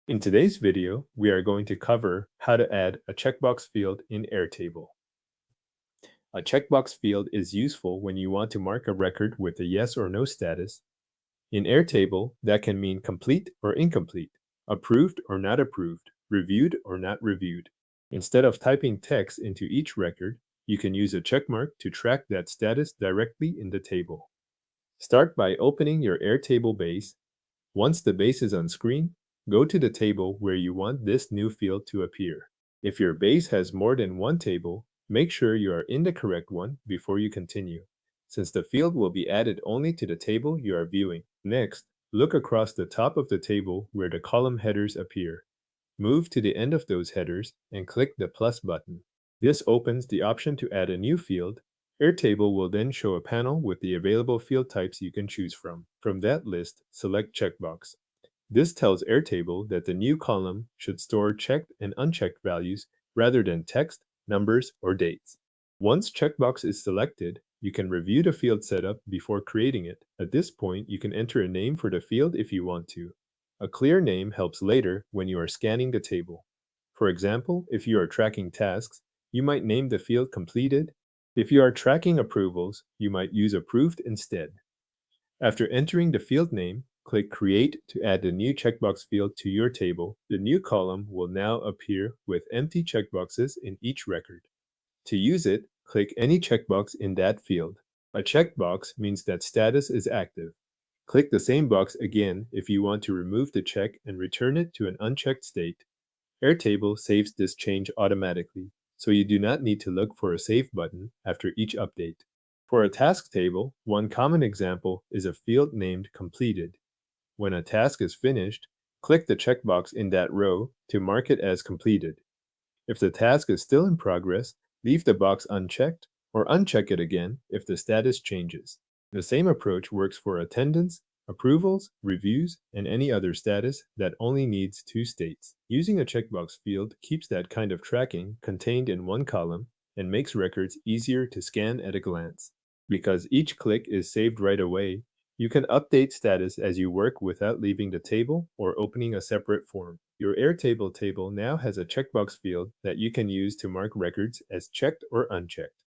In today's video, we are going to cover how to add a checkbox field in Airtable. A checkbox field is useful when you want to mark a record with a yes or no status. In Airtable, that can mean complete or incomplete, approved or not approved, reviewed or not reviewed. Instead of typing text into each record, you can use a checkmark to track that status directly in the table. Start by opening your Airtable base. Once the base is on screen, go to the table where you want this new field to appear. If your base has more than one table, make sure you are in the correct one before you continue, since the field will be added only to the table you are viewing. Next, look across the top of the table where the column headers appear. Move to the end of those headers and click the plus button. This opens the option to add a new field. Airtable will then show a panel with the available field types you can choose from. From that list, select Checkbox. This tells Airtable that the new column should store checked and unchecked values rather than text, numbers, or dates. Once Checkbox is selected, you can review the field setup before creating it. At this point, you can enter a name for the field if you want to. A clear name helps later when you are scanning the table. For example, if you are tracking tasks, you might name the field completed. If you are tracking approvals, you might use approved instead. After entering the field name, click Create to add the new checkbox field to your table. The new column will now appear with empty checkboxes in each record. To use it, click any checkbox in that field. A checkbox means that status is active. Click the same box again if you want to remove the check and return it to an unchecked state. Airtable saves this change automatically, so you do not need to look for a save button after each update. For a task table, one common example is a field named Completed. When a task is finished, click the checkbox in that row to mark it as completed. If the task is still in progress, leave the box unchecked or uncheck it again if the status changes. The same approach works for attendance, approvals, reviews, and any other status that only needs two states. Using a checkbox field keeps that kind of tracking contained in one column and makes records easier to scan at a glance. Because each click is saved right away, you can update status as you work without leaving the table or opening a separate form. Your Airtable table now has a checkbox field that you can use to mark records as checked or unchecked.